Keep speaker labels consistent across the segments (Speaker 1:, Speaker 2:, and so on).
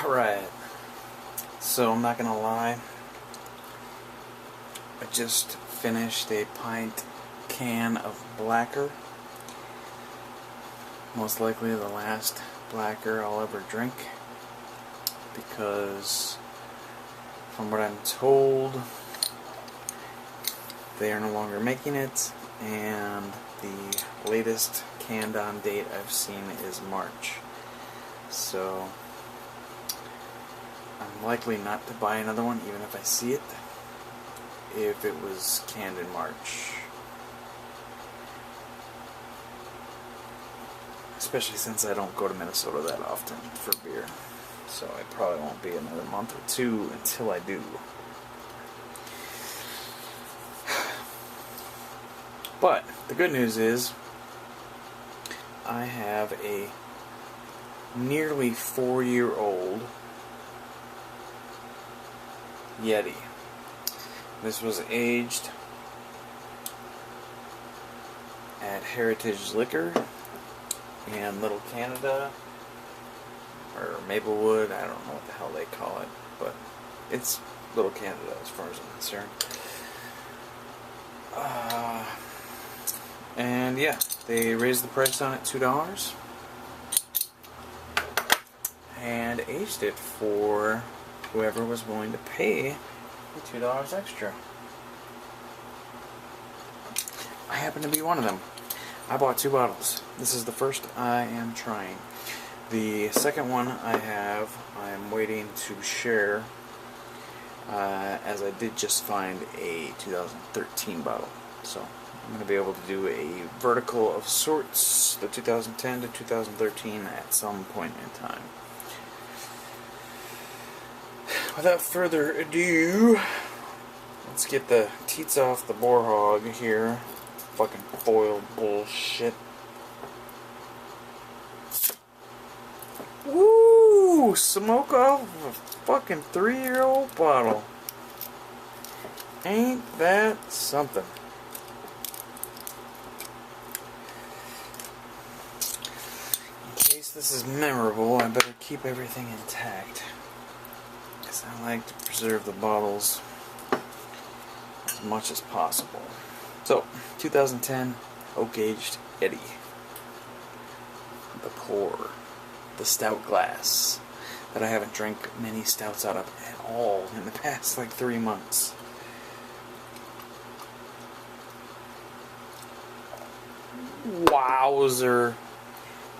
Speaker 1: Alright, so I'm not gonna lie, I just finished a pint can of Blacker. Most likely the last Blacker I'll ever drink, because from what I'm told, they are no longer making it, and the latest canned on date I've seen is March. So I'm likely not to buy another one, even if I see it, if it was canned in March. Especially since I don't go to Minnesota that often for beer. So it probably won't be another month or two until I do. But the good news is I have a nearly 4-year-old Yeti. This was aged at Heritage Liquor in Little Canada, or Maplewood, I don't know what the hell they call it, but it's Little Canada as far as I'm concerned. And yeah, they raised the price on it $2 and aged it for whoever was willing to pay the $2 extra. I happen to be one of them. I bought 2 bottles. This is the first I am trying. The second one I'm waiting to share, as I did just find a 2013 bottle. So I'm going to be able to do a vertical of sorts, the 2010 to 2013 at some point in time. Without further ado, let's get the teats off the boar hog here. Fucking foil bullshit. Woo! Smoke off of a fucking 3-year-old bottle. Ain't that something? In case this is memorable, I better keep everything intact, because I like to preserve the bottles as much as possible. So, 2010 Oak Aged Yeti. The pour. The stout glass that I haven't drank many stouts out of at all in the past like 3 months. Wowzer.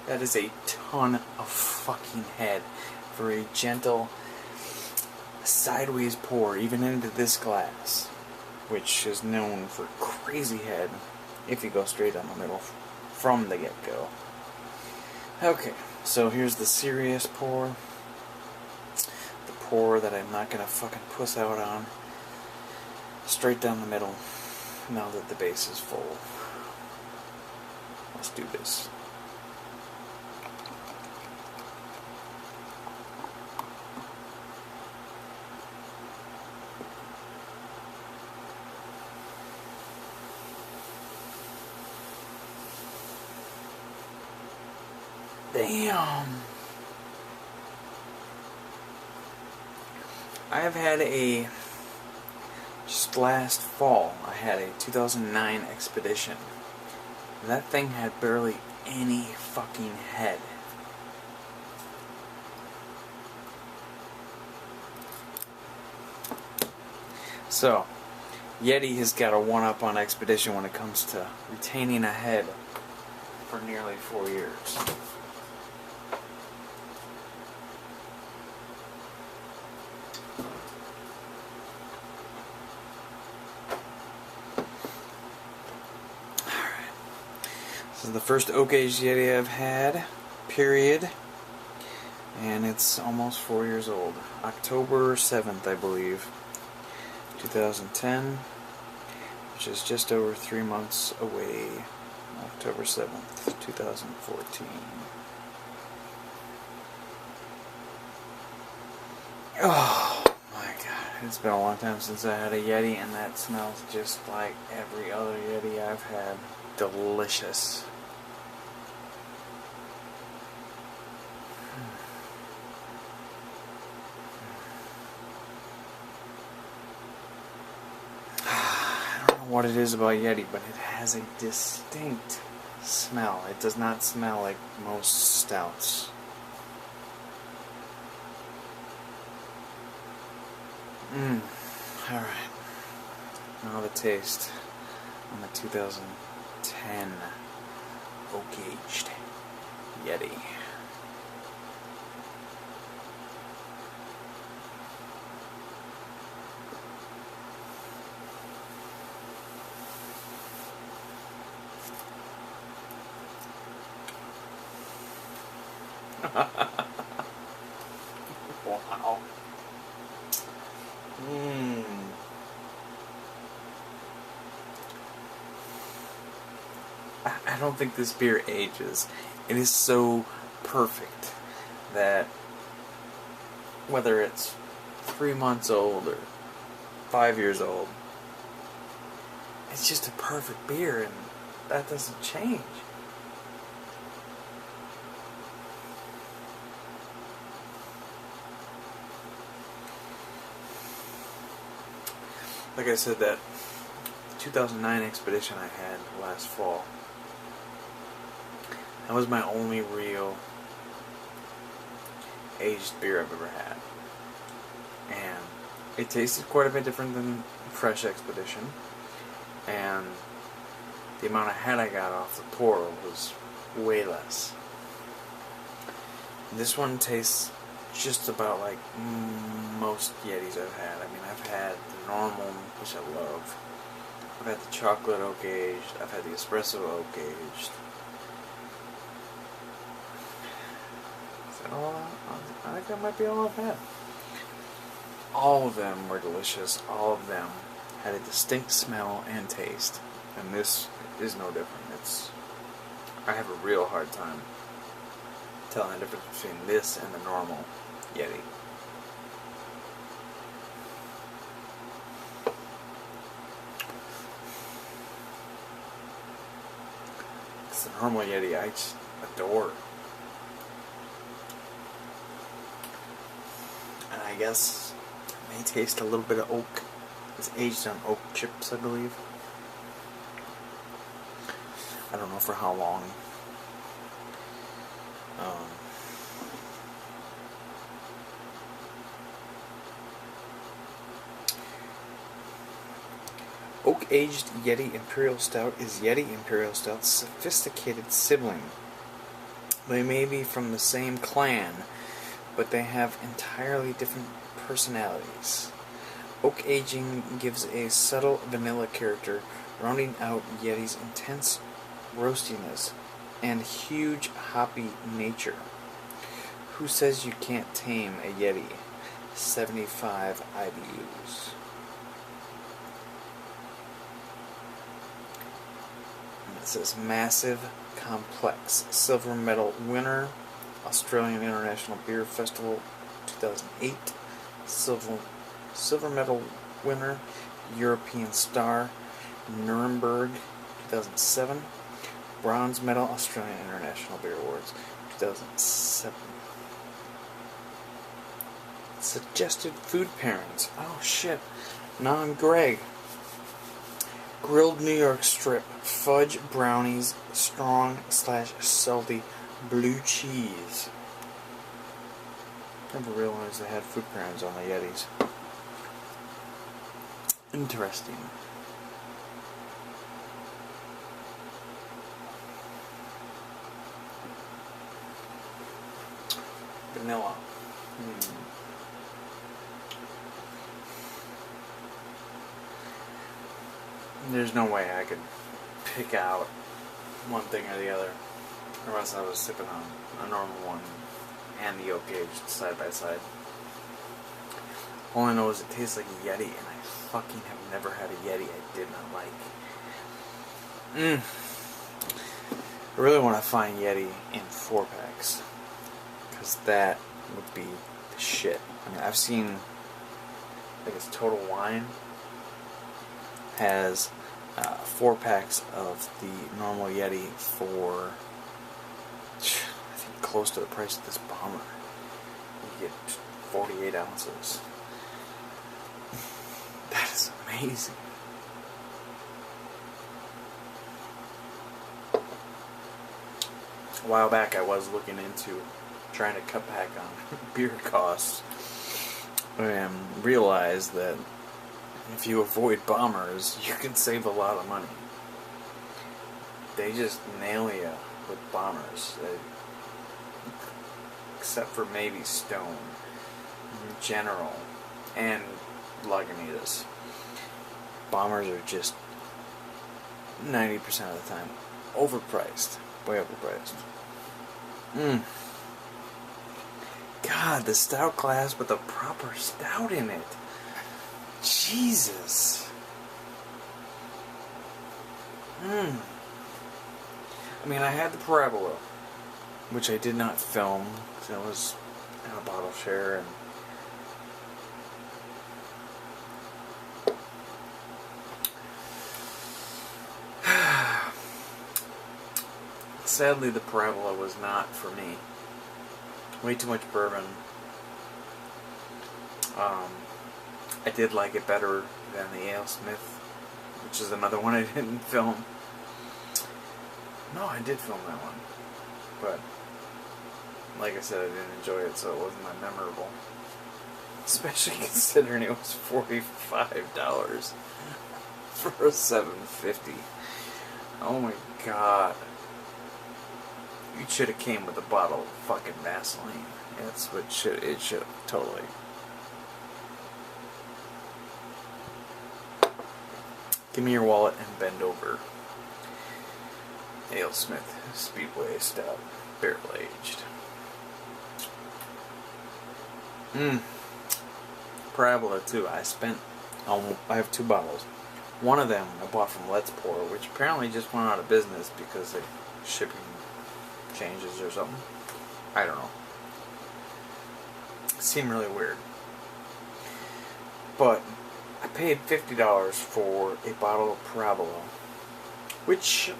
Speaker 1: That is a ton of fucking head for a gentle sideways pour, even into this glass, which is known for crazy head if you go straight down the middle from the get-go. Okay, so here's the serious pour. The pour that I'm not gonna fucking puss out on. Straight down the middle, now that the base is full. Let's do this. Damn. I have had just last fall, I had a 2009 Expedition. That thing had barely any fucking head. So, Yeti has got a one-up on Expedition when it comes to retaining a head for nearly 4 years. This is the first Oak Aged Yeti I've had, period, and it's almost 4 years old. October 7th, I believe, 2010, which is just over 3 months away. October 7th, 2014. Oh my god, it's been a long time since I had a Yeti, and that smells just like every other Yeti I've had. Delicious. what it is about Yeti, but it has a distinct smell. It does not smell like most stouts. Alright. Now the taste on the 2010 Oak Aged Yeti. Wow. I don't think this beer ages. It is so perfect that whether it's 3 months old or 5 years old, it's just a perfect beer, and that doesn't change. Like I said, that 2009 expedition I had last fall, that was my only real aged beer I've ever had. And it tasted quite a bit different than Fresh Expedition. And the amount of head I got off the pour was way less. This one tastes just about like most Yetis I've had. I mean, I've had the normal, which I love. I've had the chocolate oak aged. I've had the espresso oak aged. Is that all? I think that might be all I've had. All of them were delicious. All of them had a distinct smell and taste. And this is no different. I have a real hard time telling the difference between this and the normal Yeti. It's the normal Yeti I just adore. And I guess it may taste a little bit of oak. It's aged on oak chips, I believe. I don't know for how long. Oak Aged Yeti Imperial Stout is Yeti Imperial Stout's sophisticated sibling. They may be from the same clan, but they have entirely different personalities. Oak aging gives a subtle vanilla character, rounding out Yeti's intense roastiness and huge hoppy nature. Who says you can't tame a Yeti? 75 IBUs. It says massive, complex, silver medal winner, Australian International Beer Festival 2008, silver medal winner, European Star, Nuremberg 2007, bronze medal, Australian International Beer Awards 2007. Suggested food pairings. Oh shit. Now I'm Greg. Grilled New York strip, fudge brownies, strong/salty blue cheese. Never realized they had food pairings on the Yetis. Interesting. Vanilla. There's no way I could pick out one thing or the other, unless I was sipping on a normal one and the oak aged side by side. All I know is it tastes like a Yeti, and I fucking have never had a Yeti I did not like. I really want to find Yeti in 4-packs, because that would be the shit. I mean, I've seen, like, it's Total Wine has 4-packs of the normal Yeti for, I think, close to the price of this bomber. You get 48 ounces. That is amazing. A while back I was looking into trying to cut back on beer costs and realized that if you avoid bombers, you can save a lot of money. They just nail you with bombers. Except for maybe Stone, General, and Lagunitas. Bombers are just 90% of the time overpriced. Way overpriced. God, the stout glass with a proper stout in it. Jesus. I mean, I had the Parabola, which I did not film, because it was in a bottle share, and sadly the Parabola was not for me. Way too much bourbon. I did like it better than the AleSmith, which is another one I didn't film. No, I did film that one, but like I said, I didn't enjoy it, so it wasn't that memorable. Especially considering it was $45 for a $7.50. Oh my god. It should have came with a bottle of fucking Vaseline. That's what it should have, totally. Give me your wallet and bend over. AleSmith Speedway Stout, barrel aged. Parabola too. I have 2 bottles. One of them I bought from Let's Pour, which apparently just went out of business because of shipping changes or something. I don't know. It seemed really weird. But I paid $50 for a bottle of Parabola, which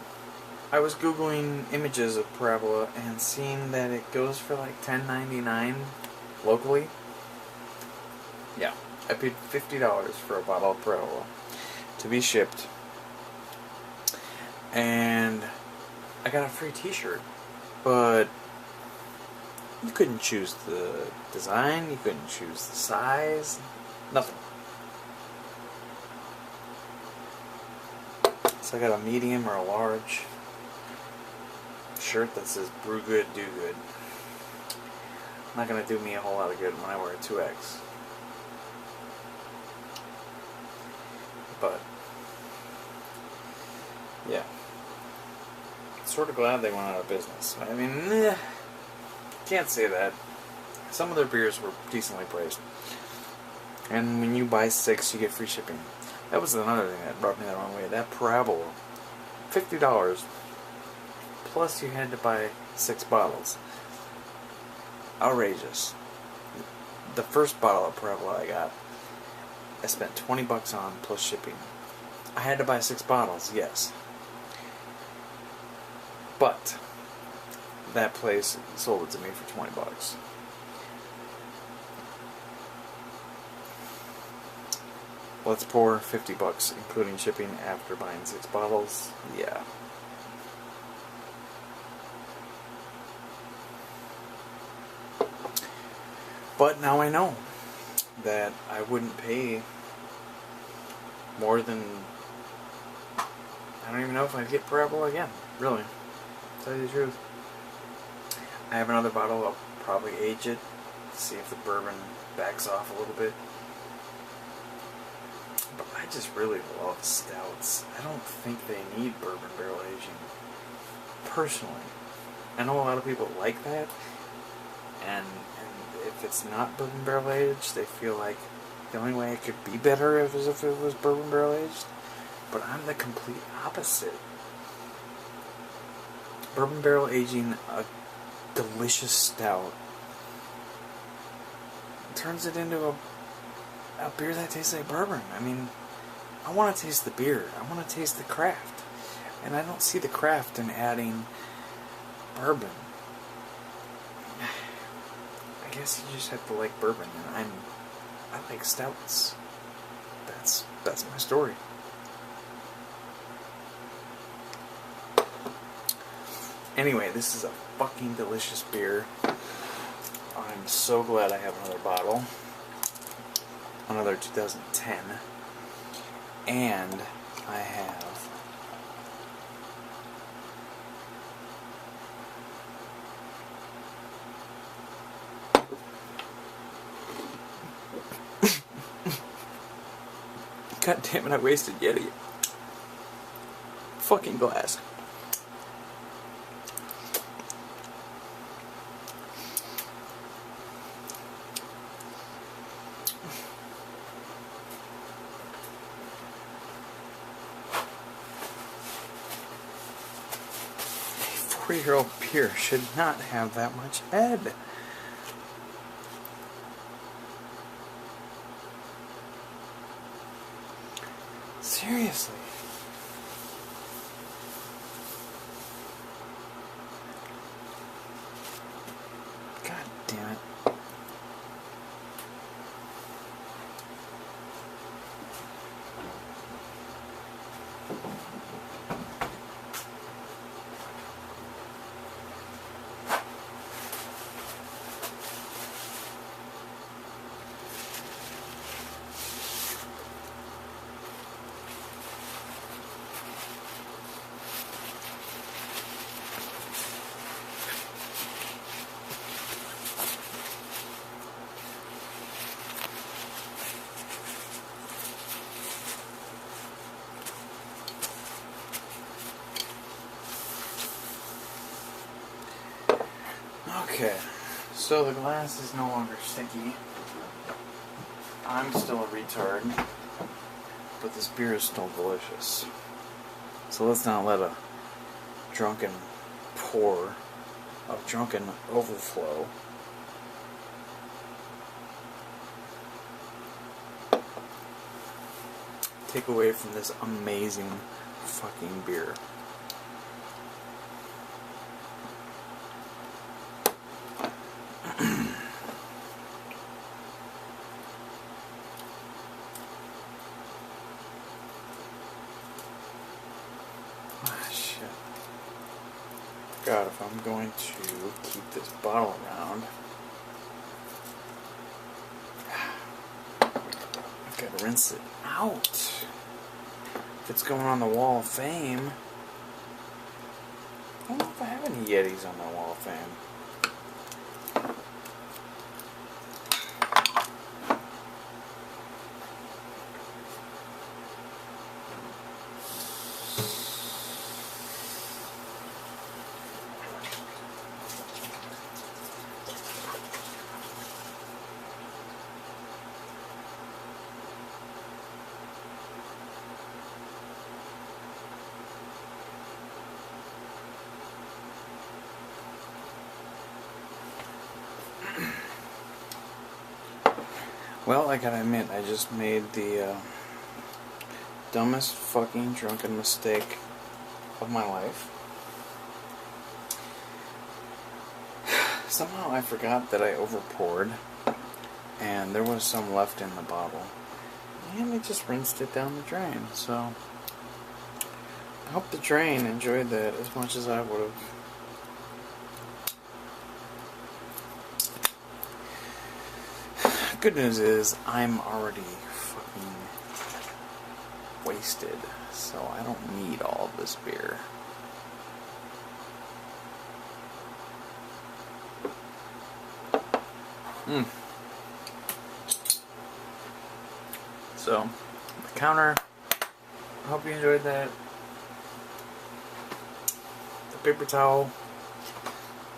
Speaker 1: I was googling images of Parabola and seeing that it goes for like $10.99 locally. Yeah, I paid $50 for a bottle of Parabola to be shipped, and I got a free t-shirt, but you couldn't choose the design, you couldn't choose the size, nothing. So I got a medium or a large shirt that says brew good, do good. Not gonna do me a whole lot of good when I wear a 2X. But yeah, sort of glad they went out of business. I mean, can't say that. Some of their beers were decently priced, and when you buy 6, you get free shipping. That was another thing that brought me the wrong way. That Parabola, $50, plus you had to buy 6 bottles. Outrageous. The first bottle of Parabola I got, I spent $20 on plus shipping. I had to buy 6 bottles, yes. But that place sold it to me for $20. Let's Pour $50, including shipping after buying 6 bottles. Yeah. But now I know that I wouldn't pay more than, I don't even know if I'd get Parabola again, really, to tell you the truth. I have another bottle, I'll probably age it, see if the bourbon backs off a little bit. But I just really love stouts. I don't think they need bourbon barrel aging, personally. I know a lot of people like that, and if it's not bourbon barrel aged, they feel like the only way it could be better is if it was bourbon barrel aged. But I'm the complete opposite. Bourbon barrel aging a delicious stout turns it into a beer that tastes like bourbon. I mean, I want to taste the beer. I want to taste the craft. And I don't see the craft in adding bourbon. I guess you just have to like bourbon, and I like stouts. That's my story. Anyway, this is a fucking delicious beer. I'm so glad I have another bottle. Another 2010. And I have God damn it, I wasted Yeti. Fucking glass. A 4-year-old beer should not have that much head. Seriously. God damn it. Okay, so the glass is no longer sticky. I'm still a retard, but this beer is still delicious. So let's not let a drunken pour, a drunken overflow, take away from this amazing fucking beer. God, if I'm going to keep this bottle around, I've got to rinse it out. If it's going on the Wall of Fame, I don't know if I have any Yetis on my Wall of Fame. Well, I gotta admit, I just made the dumbest fucking drunken mistake of my life. Somehow I forgot that I overpoured, and there was some left in the bottle. And I just rinsed it down the drain, so I hope the drain enjoyed that as much as I would have. Good news is, I'm already fucking wasted, so I don't need all of this beer. So, the counter, I hope you enjoyed that. The paper towel,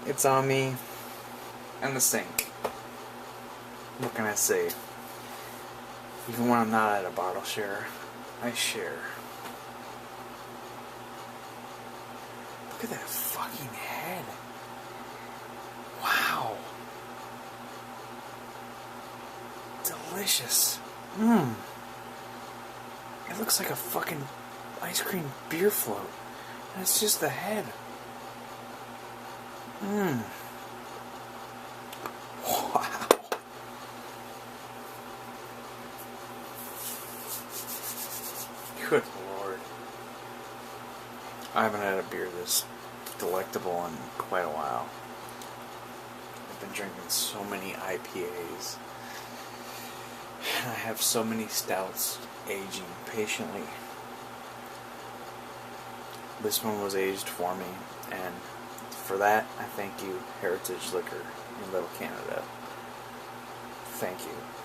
Speaker 1: it's on me, and the sink. What can I say? Even when I'm not at a bottle share, I share. Look at that fucking head. Wow. Delicious. It looks like a fucking ice cream beer float. And it's just the head. Wow. Good Lord. I haven't had a beer this delectable in quite a while. I've been drinking so many IPAs. And I have so many stouts aging patiently. This one was aged for me, and for that, I thank you, Heritage Liquor in Little Canada. Thank you.